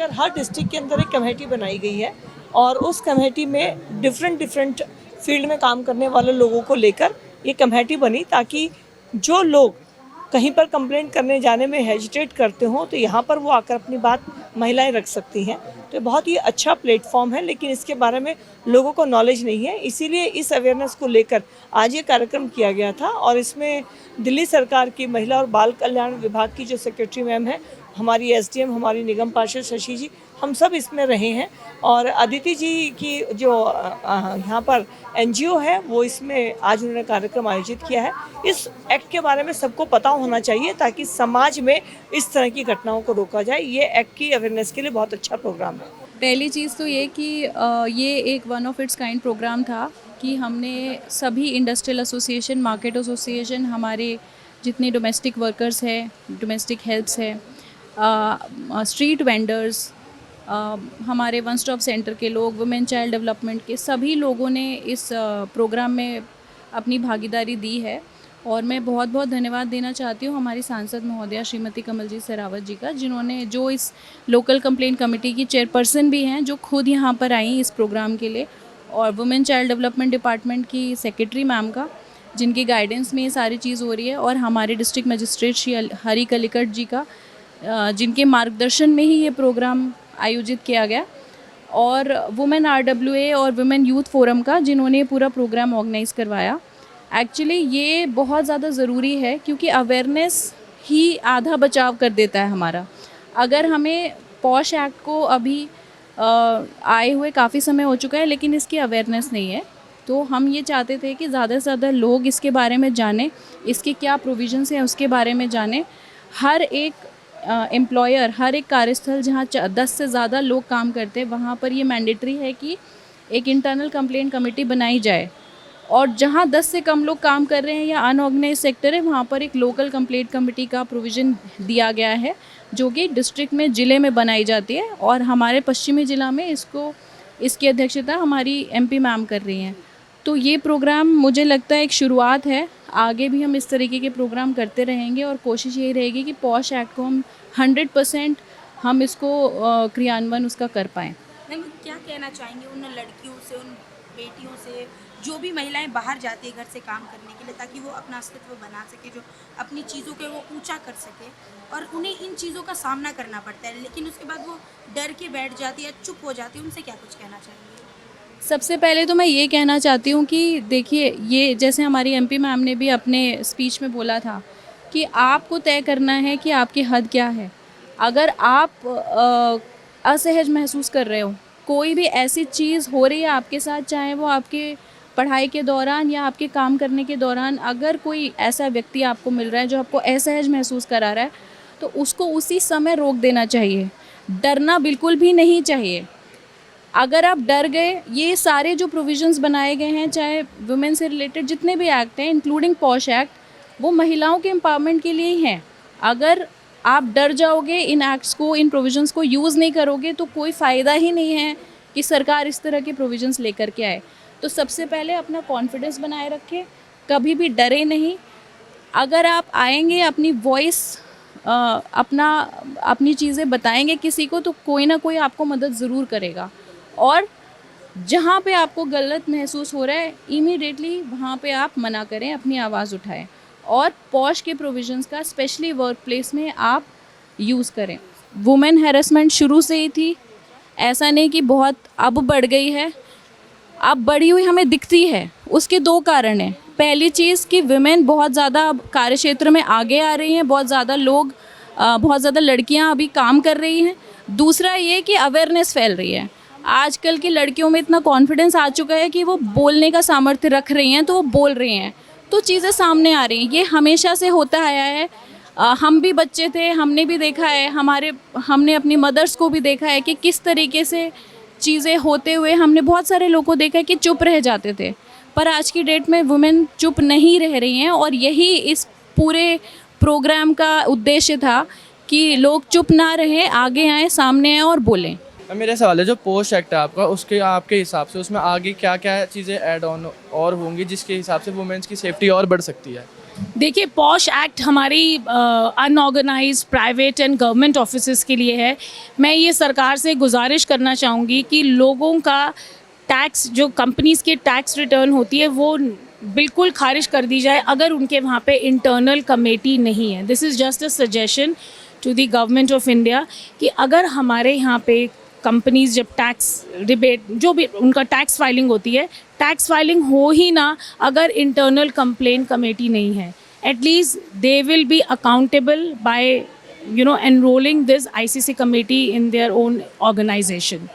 अंदर, हर डिस्ट्रिक्ट के अंदर एक कमेटी बनाई गई है और उस कमेटी में डिफरेंट फील्ड में काम करने वाले लोगों को लेकर ये कमेटी बनी, ताकि जो लोग कहीं पर कंप्लेंट करने जाने में हेजिटेट करते हों तो यहाँ पर वो आकर अपनी बात महिलाएं रख सकती हैं। तो बहुत ही अच्छा प्लेटफॉर्म है, लेकिन इसके बारे में लोगों को नॉलेज नहीं है, इसीलिए इस अवेयरनेस को लेकर आज ये कार्यक्रम किया गया था। और इसमें दिल्ली सरकार की महिला और बाल कल्याण विभाग की जो सेक्रेटरी मैम है, हमारी एसडीएम, हमारी निगम पार्षद शशि जी, हम सब इसमें रहे हैं। और अदिति जी की जो यहाँ पर एनजीओ है, वो इसमें आज उन्होंने कार्यक्रम आयोजित किया है। इस एक्ट के बारे में सबको पता होना चाहिए ताकि समाज में इस तरह की घटनाओं को रोका जाए। ये एक्ट की अवेयरनेस के लिए बहुत अच्छा प्रोग्राम है। पहली चीज़ तो ये कि ये एक one of its kind programme था कि हमने सभी इंडस्ट्रियल एसोसिएशन, मार्केट एसोसिएशन, हमारे जितने डोमेस्टिक वर्कर्स हैं, डोमेस्टिक हेल्प्स है, स्ट्रीट वेंडर्स, हमारे वन स्टॉप सेंटर के लोग, वुमेन चाइल्ड डेवलपमेंट के सभी लोगों ने इस प्रोग्राम में अपनी भागीदारी दी है। और मैं बहुत बहुत धन्यवाद देना चाहती हूँ हमारी सांसद महोदया श्रीमती कमलजीत शेरावत जी का, जिन्होंने, जो इस लोकल कंप्लेंट कमेटी की चेयरपर्सन भी हैं, जो खुद यहाँ पर आई इस प्रोग्राम के लिए, और वुमेन चाइल्ड डेवलपमेंट डिपार्टमेंट की सेक्रेटरी मैम का, जिनकी गाइडेंस में ये सारी चीज़ हो रही है, और हमारे डिस्ट्रिक्ट मजिस्ट्रेट श्री हरि कलिकट जी का, जिनके मार्गदर्शन में ही ये प्रोग्राम आयोजित किया गया, और वुमेन RWA और वुमेन यूथ फोरम का, जिन्होंने पूरा प्रोग्राम ऑर्गेनाइज़ करवाया। एक्चुअली ये बहुत ज़्यादा ज़रूरी है, क्योंकि अवेयरनेस ही आधा बचाव कर देता है हमारा। अगर हमें पॉश एक्ट को अभी आए हुए काफ़ी समय हो चुका है, लेकिन इसकी अवेयरनेस नहीं है, तो हम ये चाहते थे कि ज़्यादा से ज़्यादा लोग इसके बारे में जानें, इसके क्या प्रोविजंस हैं उसके बारे में जानें। हर एक एम्प्लॉयर, हर एक कार्यस्थल जहाँ 10 से ज़्यादा लोग काम करते हैं, वहाँ पर ये मैंडेटरी है कि एक इंटरनल कंप्लेंट कमेटी बनाई जाए, और जहाँ 10 से कम लोग काम कर रहे हैं या अनऑर्गेनाइज सेक्टर है, वहाँ पर एक लोकल कंप्लेंट कमेटी का प्रोविज़न दिया गया है, जो कि डिस्ट्रिक्ट में, ज़िले में बनाई जाती है। और हमारे पश्चिमी ज़िला में इसकी अध्यक्षता हमारी MP मैम कर रही हैं। तो ये प्रोग्राम मुझे लगता है एक शुरुआत है, आगे भी हम इस तरीके के प्रोग्राम करते रहेंगे, और कोशिश यही रहेगी कि पॉश एक्ट को हम 100% हम इसको क्रियान्वयन उसका कर पाएँ। मैम, क्या कहना चाहेंगे उन लड़कियों से, उन बेटियों से, जो भी महिलाएं बाहर जाती है घर से काम करने के लिए, ताकि वो अपना अस्तित्व बना सके, जो अपनी चीज़ों को वो ऊंचा कर सके, और उन्हें इन चीज़ों का सामना करना पड़ता है, लेकिन उसके बाद वो डर के बैठ जाती है, चुप हो जाती है, उनसे क्या कुछ कहना चाहेंगे? सबसे पहले तो मैं ये कहना चाहती हूँ कि देखिए, ये जैसे हमारी MP मैम ने भी अपने स्पीच में बोला था कि आपको तय करना है कि आपकी हद क्या है। अगर आप असहज महसूस कर रहे हो, कोई भी ऐसी चीज़ हो रही है आपके साथ, चाहे वो आपके पढ़ाई के दौरान या आपके काम करने के दौरान, अगर कोई ऐसा व्यक्ति आपको मिल रहा है जो आपको असहज महसूस करा रहा है, तो उसको उसी समय रोक देना चाहिए। डरना बिल्कुल भी नहीं चाहिए। अगर आप डर गए, ये सारे जो प्रोविजंस बनाए गए हैं, चाहे वुमेन से रिलेटेड जितने भी एक्ट हैं, इंक्लूडिंग पॉश एक्ट, वो महिलाओं के एम्पावरमेंट के लिए ही हैं। अगर आप डर जाओगे, इन एक्ट्स को, इन प्रोविजंस को यूज़ नहीं करोगे, तो कोई फ़ायदा ही नहीं है कि सरकार इस तरह के प्रोविजंस लेकर के आए। तो सबसे पहले अपना कॉन्फिडेंस बनाए रखें, कभी भी डरे नहीं। अगर आप आएंगे, अपनी वॉइस, अपनी चीज़ें बताएंगे किसी को, तो कोई ना कोई आपको मदद ज़रूर करेगा। और जहाँ पे आपको गलत महसूस हो रहा है, इमीडिएटली वहाँ पे आप मना करें, अपनी आवाज़ उठाएं, और पॉश के प्रोविजंस का स्पेशली वर्क प्लेस में आप यूज़ करें। वुमेन हैरेसमेंट शुरू से ही थी, ऐसा नहीं कि बहुत अब बढ़ गई है, अब बढ़ी हुई हमें दिखती है। उसके 2 कारण हैं। पहली चीज़ कि विमेन बहुत ज़्यादा कार्य क्षेत्र में आगे आ रही हैं, बहुत ज़्यादा लोग, बहुत ज़्यादा लड़कियां अभी काम कर रही हैं। दूसरा ये कि अवेयरनेस फैल रही है। आजकल की लड़कियों में इतना कॉन्फिडेंस आ चुका है कि वो बोलने का सामर्थ्य रख रही हैं, तो वो बोल रही हैं, तो चीज़ें सामने आ रही हैं। ये हमेशा से होता आया है। हम भी बच्चे थे, हमने भी देखा है, हमने अपनी मदर्स को भी देखा है कि किस तरीके से चीज़ें होते हुए हमने बहुत सारे लोगों को देखा है कि चुप रह जाते थे। पर आज की डेट में वुमेन चुप नहीं रह रही हैं, और यही इस पूरे प्रोग्राम का उद्देश्य था कि लोग चुप ना रहें, आगे आएँ, सामने आएँ और बोलें। मेरा सवाल है, जो पोस्ट एक्ट है आपका, उसके आपके हिसाब से उसमें आगे क्या क्या चीज़ें ऐड ऑन और होंगी जिसके हिसाब से वुमेन्स की सेफ्टी और बढ़ सकती है? देखिए, पॉश एक्ट हमारी unorganise private and government offices के लिए है। मैं ये सरकार से गुजारिश करना चाहूँगी कि लोगों का टैक्स, जो कंपनीज़ के टैक्स रिटर्न होती है, वो बिल्कुल खारिज कर दी जाए अगर उनके वहाँ पे इंटरनल कमेटी नहीं है। This is just a suggestion to the government of India कि अगर हमारे यहाँ पे कंपनीज जब टैक्स रिबेट, जो भी उनका टैक्स फाइलिंग होती है, टैक्स फाइलिंग हो ही ना अगर इंटरनल कंप्लेन कमेटी नहीं है। At least they will be accountable by enrolling this ICC committee in their own organization.